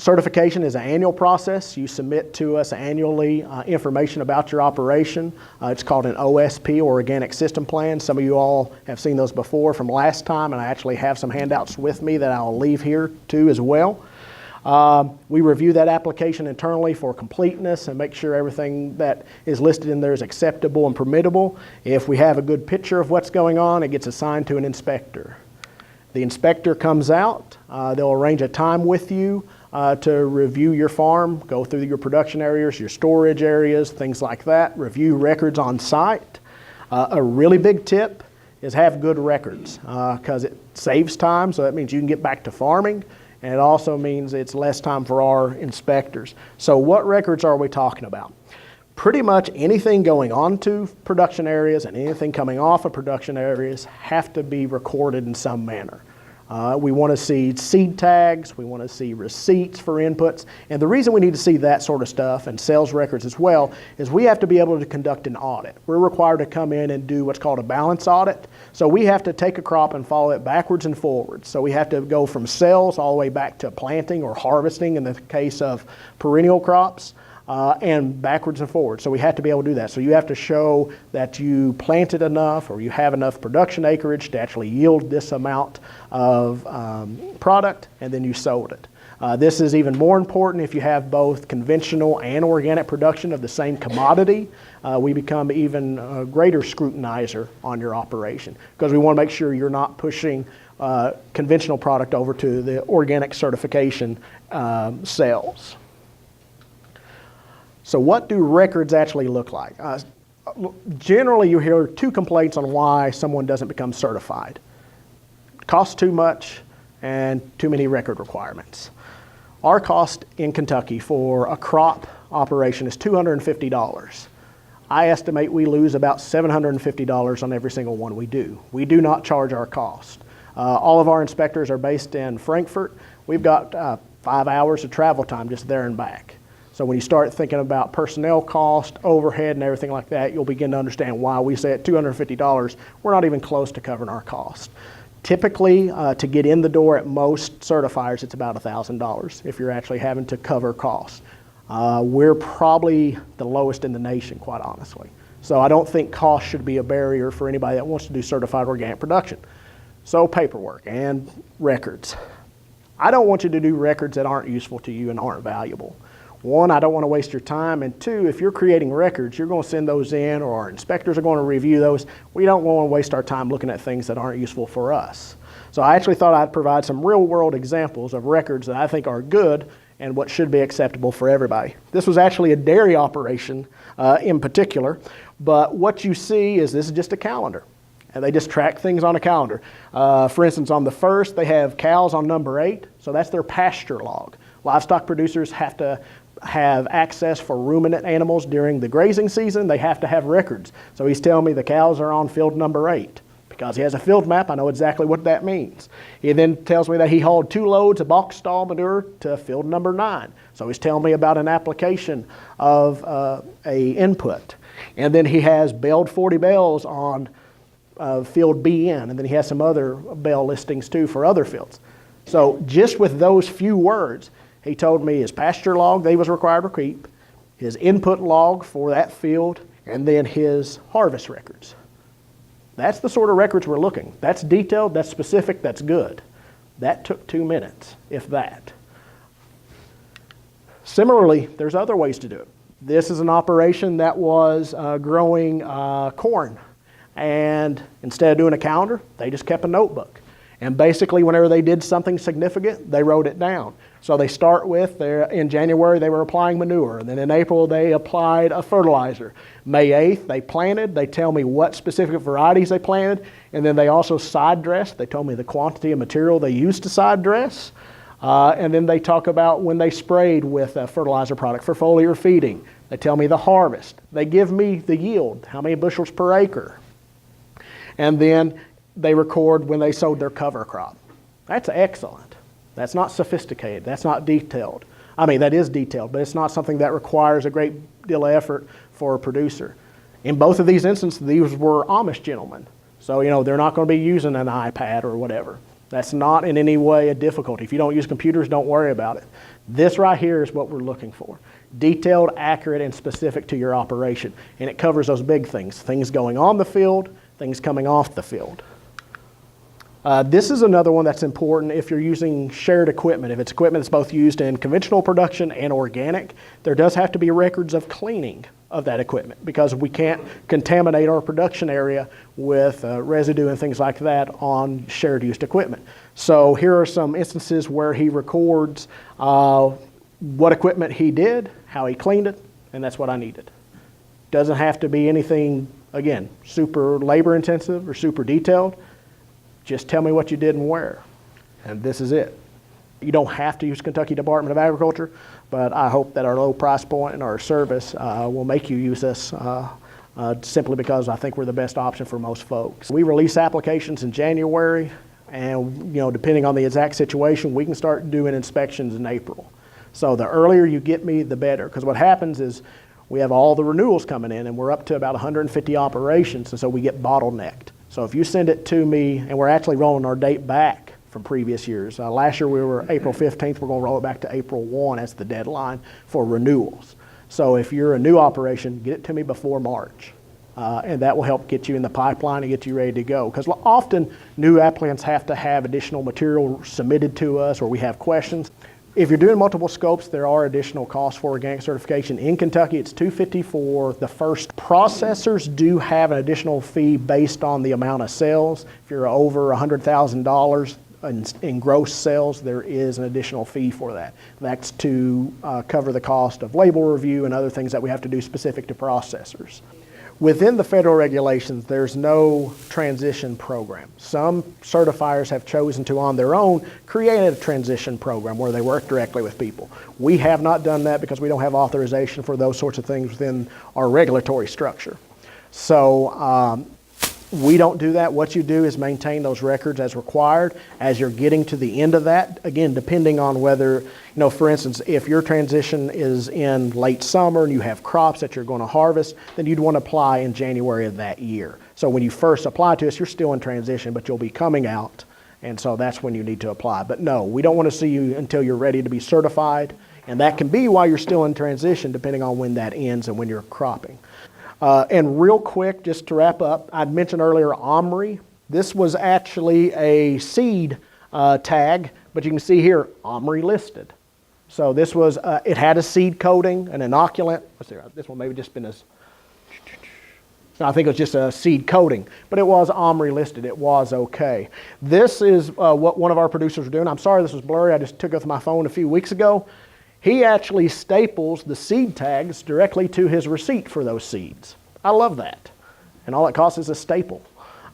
Certification is an annual process. You submit to us annually information about your operation. It's called an OSP, or Organic System Plan. Some of you all have seen those before from last time, and I actually have some handouts with me that I'll leave here too as well. We review that application internally for completeness and make sure everything that is listed in there is acceptable and permittable. If we have a good picture of what's going on, it gets assigned to an inspector. The inspector comes out. They'll arrange a time with you to review your farm, go through your production areas, your storage areas, things like that, review records on site. A really big tip is have good records because it saves time, so that means you can get back to farming, and it also means it's less time for our inspectors. So what records are we talking about? Pretty much anything going on to production areas and anything coming off of production areas have to be recorded in some manner. We want to see seed tags, we want to see receipts for inputs, and the reason we need to see that sort of stuff, and sales records as well, is we have to be able to conduct an audit. We're required to come in and do what's called a balance audit. So we have to take a crop and follow it backwards and forwards. So we have to go from sales all the way back to planting or harvesting in the case of perennial crops. And backwards and forwards. So we have to be able to do that. So you have to show that you planted enough or you have enough production acreage to actually yield this amount of product, and then you sold it. This is even more important if you have both conventional and organic production of the same commodity. We become even a greater scrutinizer on your operation because we want to make sure you're not pushing conventional product over to the organic certification sales. So what do records actually look like? Generally, you hear two complaints on why someone doesn't become certified. It costs too much and too many record requirements. Our cost in Kentucky for a crop operation is $250. I estimate we lose about $750 on every single one we do. We do not charge our cost. All of our inspectors are based in Frankfurt. We've got 5 hours of travel time just there and back. So when you start thinking about personnel cost, overhead, and everything like that, you'll begin to understand why we say at $250, we're not even close to covering our cost. Typically, to get in the door at most certifiers, it's about $1,000 if you're actually having to cover costs. We're probably the lowest in the nation, quite honestly. So I don't think cost should be a barrier for anybody that wants to do certified organic production. So paperwork and records. I don't want you to do records that aren't useful to you and aren't valuable. One, I don't want to waste your time, and two, if you're creating records, you're going to send those in or our inspectors are going to review those. We don't want to waste our time looking at things that aren't useful for us. So I actually thought I'd provide some real-world examples of records that I think are good and what should be acceptable for everybody. This was actually a dairy operation in particular, but what you see is this is just a calendar. And they just track things on a calendar. For instance, on the 1st, they have cows on number 8, so that's their pasture log. Livestock producers have to have access for ruminant animals during the grazing season. They have to have records. So he's telling me the cows are on field number 8. Because he has a field map, I know exactly what that means. He then tells me that he hauled 2 loads of box stall manure to field number 9. So he's telling me about an application of a input. And then he has baled 40 bales on field BN, and then he has some other bale listings too for other fields. So just with those few words, he told me his pasture log that he was required to keep, his input log for that field, and then his harvest records. That's the sort of records we're looking. That's detailed, that's specific, that's good. That took 2 minutes, if that. Similarly, there's other ways to do it. This is an operation that was growing corn. And instead of doing a calendar, they just kept a notebook. And basically, whenever they did something significant, they wrote it down. So they start with, in January, they were applying manure. And then in April, they applied a fertilizer. May 8th, they planted. They tell me what specific varieties they planted. And then they also side dressed. They told me the quantity of material they used to side dress. And then they talk about when they sprayed with a fertilizer product for foliar feeding. They tell me the harvest. They give me the yield, how many bushels per acre. And then they record when they sowed their cover crop. That's excellent. That's not sophisticated. That's not detailed. I mean, that is detailed, but it's not something that requires a great deal of effort for a producer. In both of these instances, these were Amish gentlemen. So, they're not going to be using an iPad or whatever. That's not in any way a difficulty. If you don't use computers, don't worry about it. This right here is what we're looking for. Detailed, accurate, and specific to your operation. And it covers those big things. Things going on the field, things coming off the field. This is another one that's important if you're using shared equipment. If it's equipment that's both used in conventional production and organic, there does have to be records of cleaning of that equipment because we can't contaminate our production area with residue and things like that on shared used equipment. So here are some instances where he records what equipment he did, how he cleaned it, and that's what I needed. Doesn't have to be anything, again, super labor intensive or super detailed. Just tell me what you did and where, and this is it. You don't have to use Kentucky Department of Agriculture, but I hope that our low price point and our service will make you use us simply because I think we're the best option for most folks. We release applications in January, and depending on the exact situation, we can start doing inspections in April. So the earlier you get me, the better, because what happens is we have all the renewals coming in, and we're up to about 150 operations, and so we get bottlenecked. So if you send it to me, and we're actually rolling our date back from previous years. Last year we were April 15th. We're going to roll it back to April 1 as the deadline for renewals. So if you're a new operation, get it to me before March. And that will help get you in the pipeline and get you ready to go. Because often new applicants have to have additional material submitted to us, or we have questions. If you're doing multiple scopes, there are additional costs for organic certification. In Kentucky, it's $250 for the first. Processors do have an additional fee based on the amount of sales. If you're over $100,000 in gross sales, there is an additional fee for that. That's to cover the cost of label review and other things that we have to do specific to processors. Within the federal regulations, there's no transition program. Some certifiers have chosen to, on their own, create a transition program where they work directly with people. We have not done that because we don't have authorization for those sorts of things within our regulatory structure. So we don't do that. What you do is maintain those records as required. As you're getting to the end of that, again, depending on whether, for instance, if your transition is in late summer and you have crops that you're going to harvest, then you'd want to apply in January of that year. So when you first apply to us, you're still in transition, but you'll be coming out, and so that's when you need to apply. But no, we don't want to see you until you're ready to be certified, and that can be while you're still in transition, depending on when that ends and when you're cropping. And real quick, just to wrap up, I'd mentioned earlier Omri. This was actually a seed tag, but you can see here, Omri listed. So this was, it had a seed coating, an inoculant. Let's see, this one maybe just been as, I think it was just a seed coating, but it was Omri listed. It was okay. This is what one of our producers was doing. I'm sorry this was blurry. I just took it with my phone a few weeks ago. He actually staples the seed tags directly to his receipt for those seeds. I love that. And all it costs is a staple.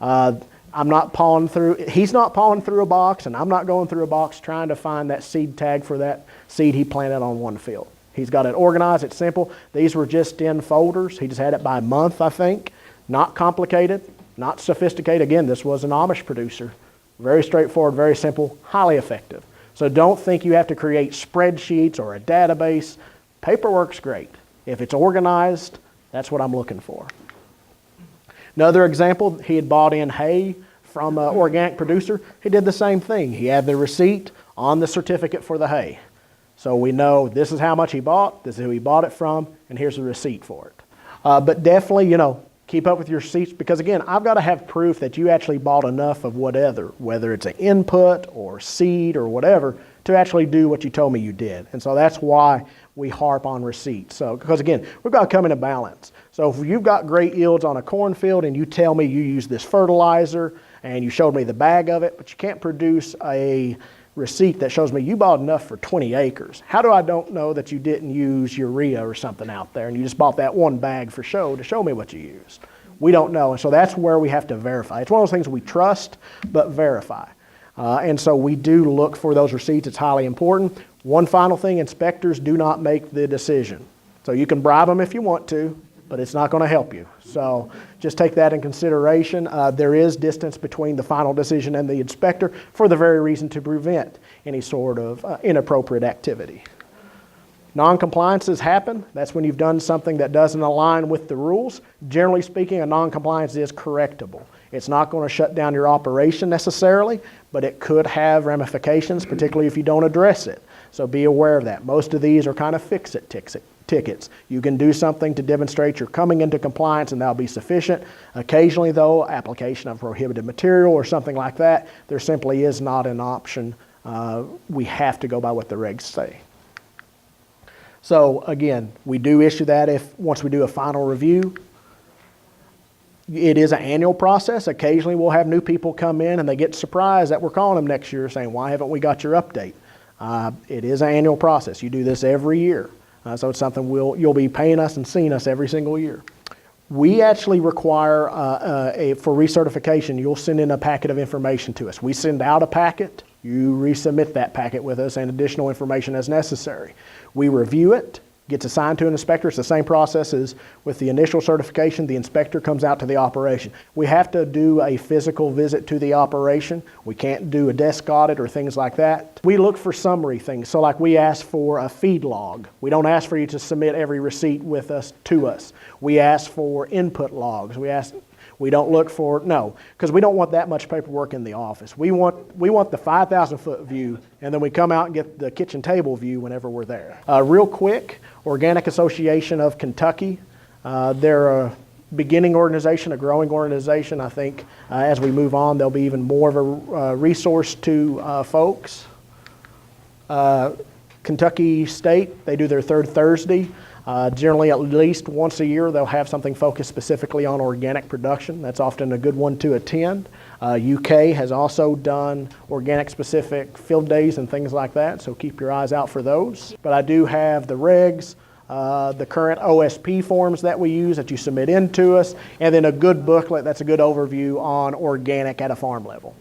I'm not pawing through, he's not pawing through a box, and I'm not going through a box trying to find that seed tag for that seed he planted on one field. He's got it organized, it's simple. These were just in folders. He just had it by month, I think. Not complicated, not sophisticated. Again, this was an Amish producer. Very straightforward, very simple, highly effective. So don't think you have to create spreadsheets or a database. Paperwork's great. If it's organized, that's what I'm looking for. Another example, he had bought in hay from an organic producer. He did the same thing. He had the receipt on the certificate for the hay. So we know this is how much he bought, this is who he bought it from, and here's the receipt for it. But definitely, keep up with your receipts, because again, I've got to have proof that you actually bought enough of whether it's an input or seed or whatever, to actually do what you told me you did. And so that's why we harp on receipts. So, because again, we've got to come in a balance. So if you've got great yields on a cornfield and you tell me you use this fertilizer and you showed me the bag of it, but you can't produce a receipt that shows me you bought enough for 20 acres. How do I don't know that you didn't use urea or something out there and you just bought that one bag for show to show me what you used? We don't know, and so that's where we have to verify. It's one of those things we trust, but verify. And so we do look for those receipts. It's highly important. One final thing, inspectors do not make the decision. So you can bribe them if you want to, but it's not going to help you. So just take that in consideration. There is distance between the final decision and the inspector for the very reason to prevent any sort of inappropriate activity. Non-compliances happen. That's when you've done something that doesn't align with the rules. Generally speaking, a non-compliance is correctable. It's not going to shut down your operation necessarily, but it could have ramifications, particularly if you don't address it. So be aware of that. Most of these are kind of fix-it tickets. You can do something to demonstrate you're coming into compliance and that'll be sufficient. Occasionally though, application of prohibited material or something like that, there simply is not an option. We have to go by what the regs say. So again, we do issue that once we do a final review. It is an annual process. Occasionally we'll have new people come in and they get surprised that we're calling them next year saying, why haven't we got your update? It is an annual process. You do this every year. So it's something you'll be paying us and seeing us every single year. We actually require, for recertification, you'll send in a packet of information to us. We send out a packet. You resubmit that packet with us and additional information as necessary. We review it, gets assigned to an inspector. It's the same process as with the initial certification. The inspector comes out to the operation. We have to do a physical visit to the operation. We can't do a desk audit or things like that. We look for summary things. So like we ask for a feed log. We don't ask for you to submit every receipt with us to us. We ask for input logs. We don't look for, no, because we don't want that much paperwork in the office. We want the 5,000-foot view, and then we come out and get the kitchen table view whenever we're there. Real quick, Organic Association of Kentucky. They're a beginning organization, a growing organization. I think as we move on, they'll be even more of a resource to folks. Kentucky State, they do their third Thursday. Generally, at least once a year, they'll have something focused specifically on organic production. That's often a good one to attend. UK has also done organic-specific field days and things like that, so keep your eyes out for those. But I do have the regs, the current OSP forms that we use that you submit in to us, and then a good booklet that's a good overview on organic at a farm level.